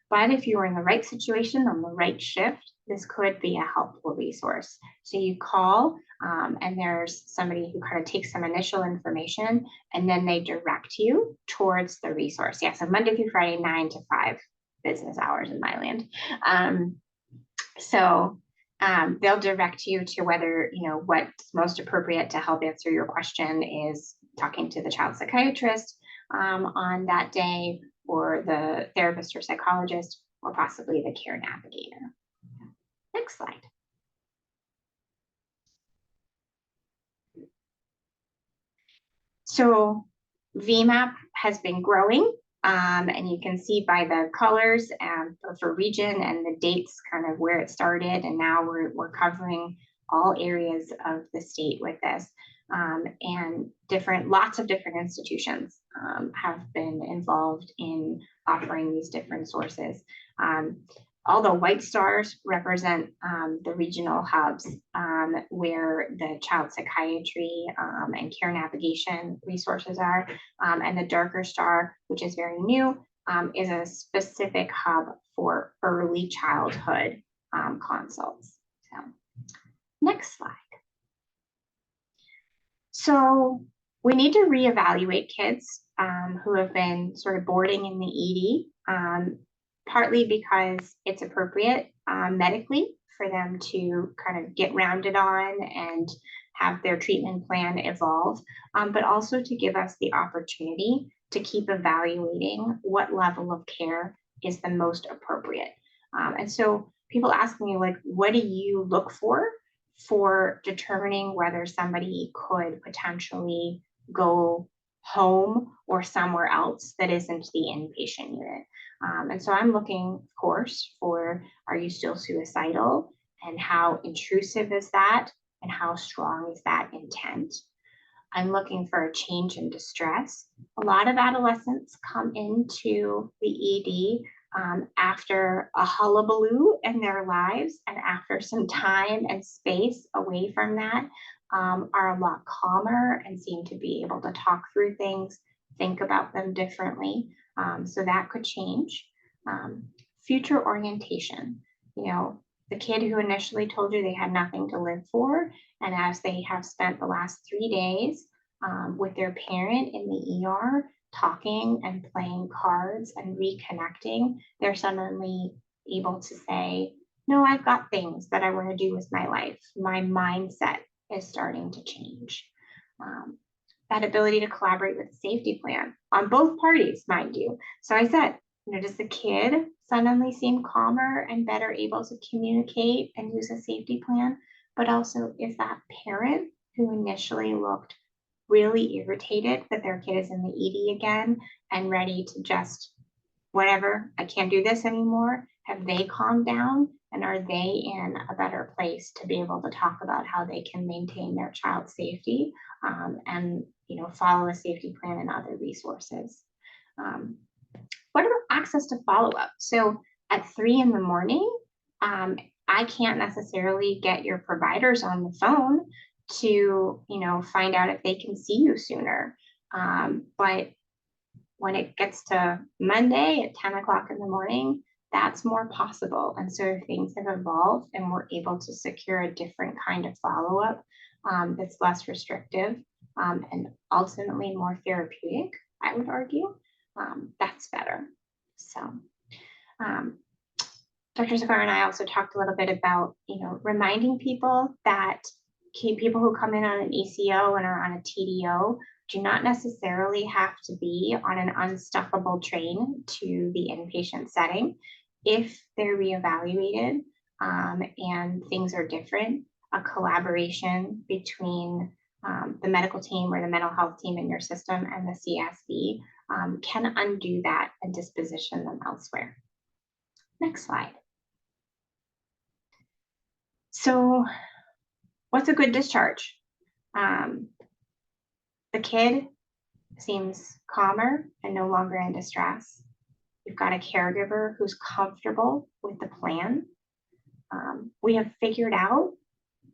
But if you were in the right situation on the right shift, this could be a helpful resource. So you call and there's somebody who kind of takes some initial information and then they direct you towards the resource. Yeah, so Monday through Friday, 9 to 5 business hours in my land. They'll direct you to whether, what's most appropriate to help answer your question is talking to the child psychiatrist on that day, or the therapist or psychologist, or possibly the care navigator. Next slide. So VMAP has been growing, and you can see by the colors for region and the dates kind of where it started, and now we're covering all areas of the state with this. And lots of different institutions have been involved in offering these different sources. All the white stars represent the regional hubs where the child psychiatry and care navigation resources are. And the darker star, which is very new, is a specific hub for early childhood consults. So, next slide. So we need to reevaluate kids who have been sort of boarding in the ED, partly because it's appropriate medically for them to kind of get rounded on and have their treatment plan evolve, but also to give us the opportunity to keep evaluating what level of care is the most appropriate. And so people ask me, like, what do you look for determining whether somebody could potentially go home or somewhere else that isn't the inpatient unit? And so I'm looking, of course, for, are you still suicidal, and how intrusive is that, and how strong is that intent? I'm looking for a change in distress. A lot of adolescents come into the ED after a hullabaloo in their lives, and after some time and space away from that, are a lot calmer and seem to be able to talk through things, think about them differently. So that could change. Future orientation. The kid who initially told you they had nothing to live for, and as they have spent the last 3 days with their parent in the ER, talking and playing cards and reconnecting, they're suddenly able to say, no, I've got things that I want to do with my life. My mindset is starting to change. That ability to collaborate with a safety plan on both parties, mind you. So I said, does the kid suddenly seem calmer and better able to communicate and use a safety plan? But also, is that parent who initially looked really irritated that their kid is in the ED again and ready to just, whatever, I can't do this anymore, have they calmed down, and are they in a better place to be able to talk about how they can maintain their child's safety and follow a safety plan and other resources? What about access to follow-up? So at 3 a.m, I can't necessarily get your providers on the phone to find out if they can see you sooner, but when it gets to Monday at 10 o'clock in the morning, that's more possible. And so if things have evolved and we're able to secure a different kind of follow-up that's less restrictive and ultimately more therapeutic, I would argue, that's better. So Dr. Zakar and I also talked a little bit about, reminding people that people who come in on an ECO and are on a TDO do not necessarily have to be on an unstuckable train to the inpatient setting. If they're reevaluated and things are different, a collaboration between the medical team or the mental health team in your system and the CSB can undo that and disposition them elsewhere. Next slide. So what's a good discharge? The kid seems calmer and no longer in distress. We've got a caregiver who's comfortable with the plan. We have figured out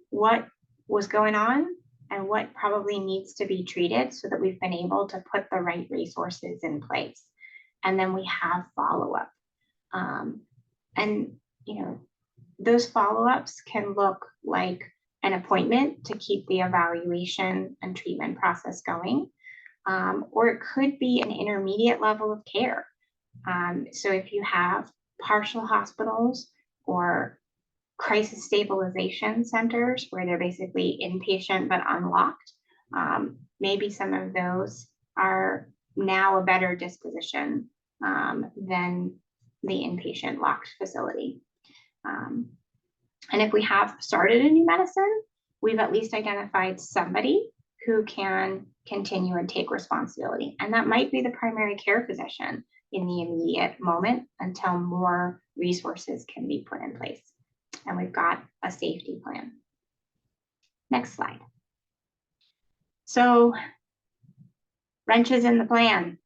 what was going on and what probably needs to be treated so that we've been able to put the right resources in place. And then we have follow-up. And, you know, those follow-ups can look like an appointment to keep the evaluation and treatment process going, or it could be an intermediate level of care. So if you have partial hospitals or crisis stabilization centers where they're basically inpatient but unlocked, maybe some of those are now a better disposition than the inpatient locked facility. And if we have started a new medicine, we've at least identified somebody who can continue and take responsibility. And that might be the primary care physician in the immediate moment until more resources can be put in place. And we've got a safety plan. Next slide. So, wrenches in the plan.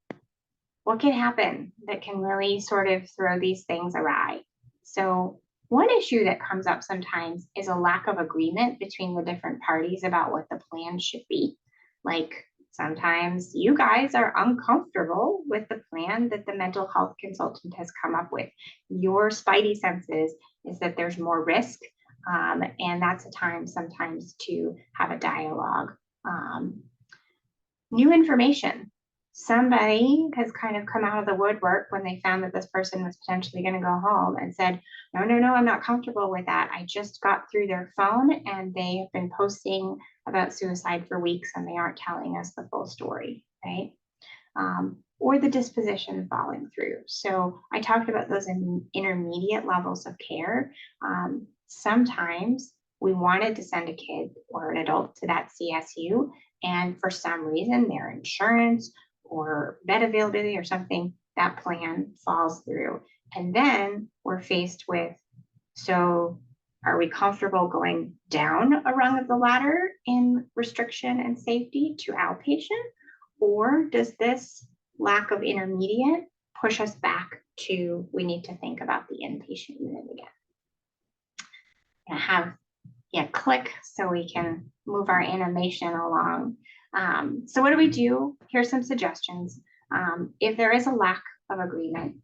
What can happen that can really sort of throw these things awry? So, one issue that comes up sometimes is a lack of agreement between the different parties about what the plan should be. Like, sometimes you guys are uncomfortable with the plan that the mental health consultant has come up with. Your spidey senses is that there's more risk, and that's a time sometimes to have a dialogue. New information. Somebody has kind of come out of the woodwork when they found that this person was potentially going to go home and said, no, I'm not comfortable with that. I just got through their phone and they have been posting about suicide for weeks and they aren't telling us the full story, right? Or the disposition falling through. So I talked about those intermediate levels of care. Sometimes we wanted to send a kid or an adult to that CSU, and for some reason, their insurance or bed availability or something, that plan falls through. And then we're faced with, so are we comfortable going down a rung of the ladder in restriction and safety to outpatient? Or does this lack of intermediate push us back to, we need to think about the inpatient unit again? I have, click so we can move our animation along. So what do we do? Here's some suggestions. If there is a lack of agreement,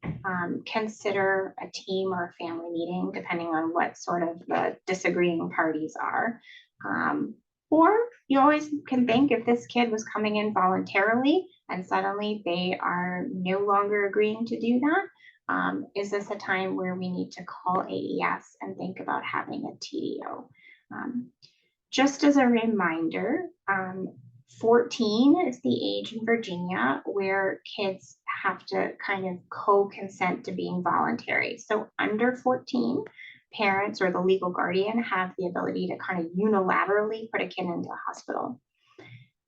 consider a team or a family meeting, depending on what sort of the disagreeing parties are. Or you always can think, if this kid was coming in voluntarily and suddenly they are no longer agreeing to do that, is this a time where we need to call AES and think about having a TDO? Just as a reminder, 14 is the age in Virginia where kids have to kind of co-consent to being voluntary. So under 14, parents or the legal guardian have the ability to kind of unilaterally put a kid into a hospital.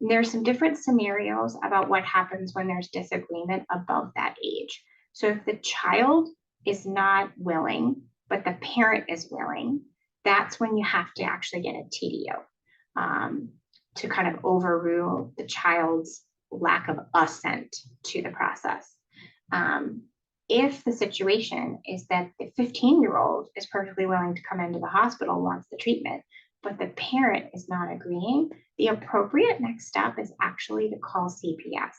There's some different scenarios about what happens when there's disagreement above that age. So if the child is not willing, but the parent is willing, that's when you have to actually get a TDO to kind of overrule the child's lack of assent to the process. If the situation is that the 15-year-old is perfectly willing to come into the hospital, wants the treatment, but the parent is not agreeing, the appropriate next step is actually to call CPS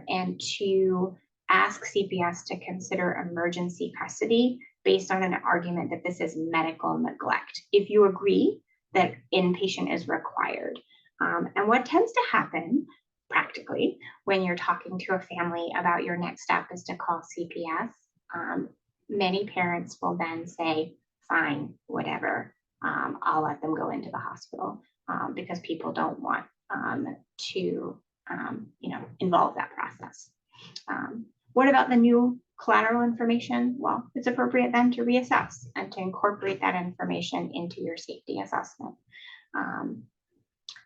and to ask CPS to consider emergency custody based on an argument that this is medical neglect, if you agree that inpatient is required. And what tends to happen practically when you're talking to a family about your next step is to call CPS. Many parents will then say, fine, whatever, I'll let them go into the hospital because people don't want to involve that process. What about the new collateral information? Well, it's appropriate then to reassess and to incorporate that information into your safety assessment.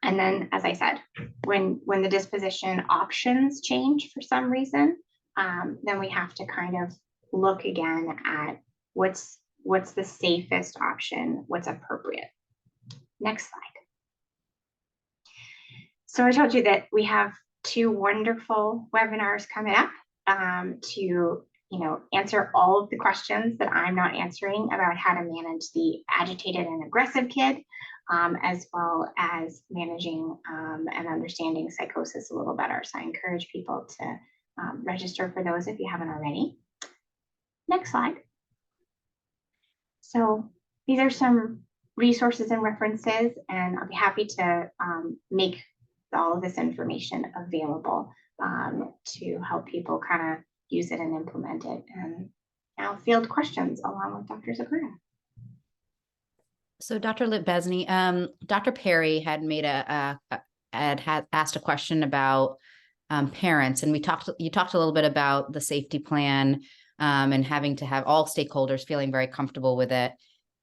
And then, as I said, when the disposition options change for some reason, then we have to kind of look again at what's the safest option, what's appropriate. Next slide. So I told you that we have 2 wonderful webinars coming up to answer all of the questions that I'm not answering about how to manage the agitated and aggressive kid, as well as managing and understanding psychosis a little better. So I encourage people to register for those if you haven't already. Next slide. So these are some resources and references, and I'll be happy to make all of this information available to help people kind of use it and implement it. And I'll field questions along with Dr. Zapruder. So Dr. Lipbesny, Dr. Perry had made had asked a question about parents, and you talked a little bit about the safety plan and having to have all stakeholders feeling very comfortable with it.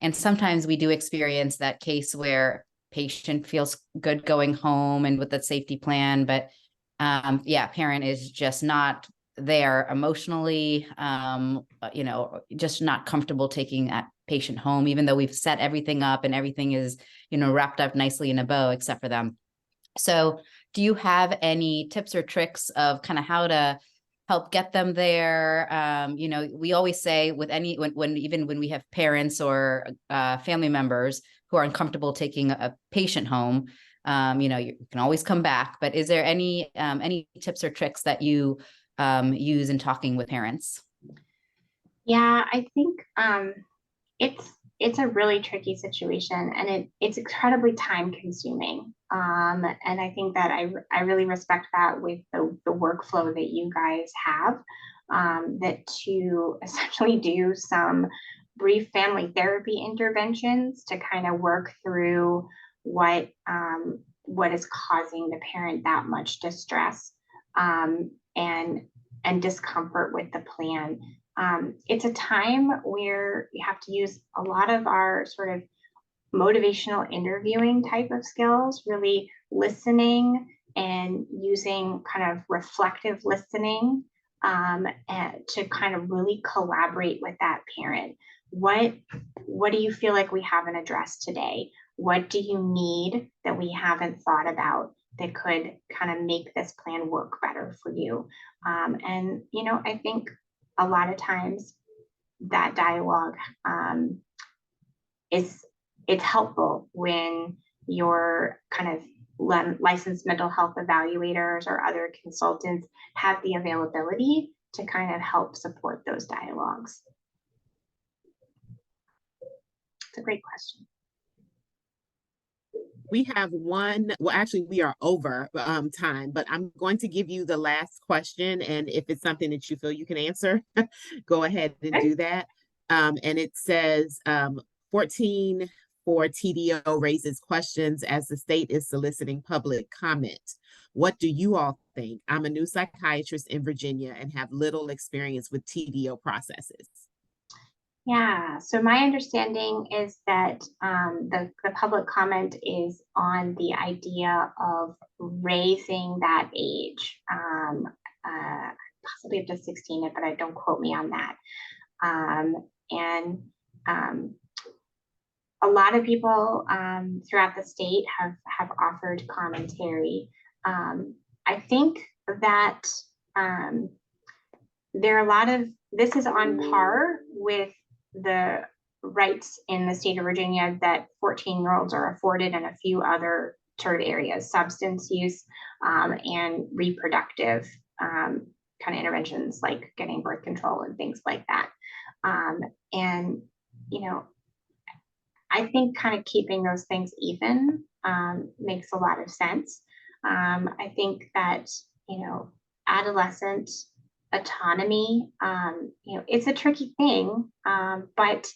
And sometimes we do experience that case where patient feels good going home and with the safety plan, but parent is just not there emotionally, just not comfortable taking that patient home, even though we've set everything up and everything is, wrapped up nicely in a bow, except for them. So do you have any tips or tricks of kind of how to help get them there? We always say with even when we have parents or family members who are uncomfortable taking a patient home, you can always come back, but is there any tips or tricks that you use in talking with parents? Yeah, I think it's a really tricky situation, and it's incredibly time consuming. And I think that I really respect that with the workflow that you guys have, that to essentially do some brief family therapy interventions to kind of work through what is causing the parent that much distress and discomfort with the plan. It's a time where you have to use a lot of our sort of motivational interviewing type of skills, really listening and using kind of reflective listening and to kind of really collaborate with that parent. What do you feel like we haven't addressed today? What do you need that we haven't thought about that could kind of make this plan work better for you? And I think a lot of times that dialogue it's helpful when your kind of licensed mental health evaluators or other consultants have the availability to kind of help support those dialogues. It's a great question. We have one, well, actually we are over time, but I'm going to give you the last question. And if it's something that you feel you can answer, go ahead and do that. And it says 14 for TDO raises questions as the state is soliciting public comment. What do you all think? I'm a new psychiatrist in Virginia and have little experience with TDO processes. Yeah, so my understanding is that the public comment is on the idea of raising that age, possibly up to 16, but don't quote me on that. A lot of people throughout the state have offered commentary. I think that there are a lot of, this is on par with the rights in the state of Virginia that 14-year-olds are afforded in a few other sort of areas, substance use and reproductive kind of interventions like getting birth control and things like that. I think kind of keeping those things even makes a lot of sense. I think that, adolescent autonomy, it's a tricky thing, but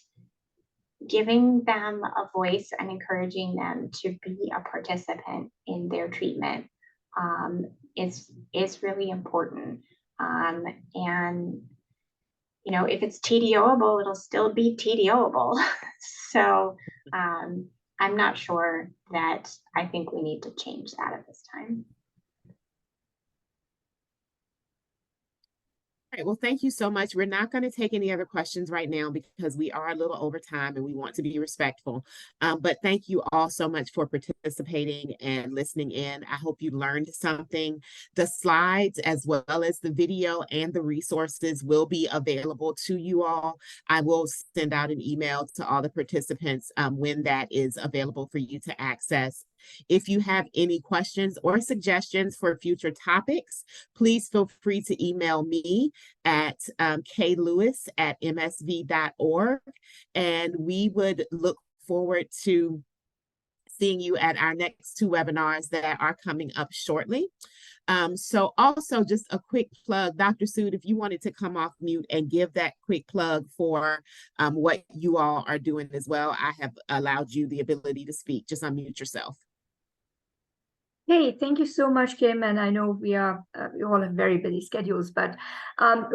giving them a voice and encouraging them to be a participant in their treatment is really important. And if it's TDOable, it'll still be TDOable. So I'm not sure that I think we need to change that at this time. All right, well, thank you so much. We're not going to take any other questions right now because we are a little over time and we want to be respectful. But thank you all so much for participating and listening in. I hope you learned something. The slides, as well as the video and the resources, will be available to you all. I will send out an email to all the participants when that is available for you to access. If you have any questions or suggestions for future topics, please feel free to email me at klewis@msv.org. And we would look forward to seeing you at our next 2 webinars that are coming up shortly. So also just a quick plug, Dr. Sood, if you wanted to come off mute and give that quick plug for what you all are doing as well, I have allowed you the ability to speak. Just unmute yourself. Hey, thank you so much, Kim. And I know we all have very busy schedules, but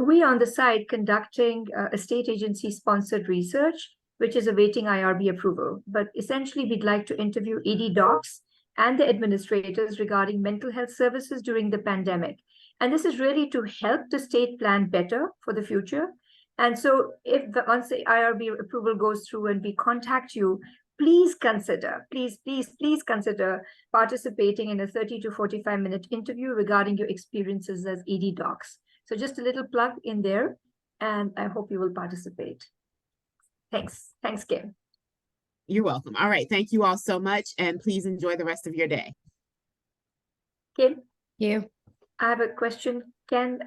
we on the side conducting a state agency sponsored research, which is awaiting IRB approval. But essentially, we'd like to interview ED docs and the administrators regarding mental health services during the pandemic. And this is really to help the state plan better for the future. And so once the IRB approval goes through and we contact you, please consider participating in a 30 to 45-minute interview regarding your experiences as ED docs. So just a little plug in there, and I hope you will participate. Thanks, Kim. You're welcome. All right, thank you all so much, and please enjoy the rest of your day. Kim? You. I have a question. Ken,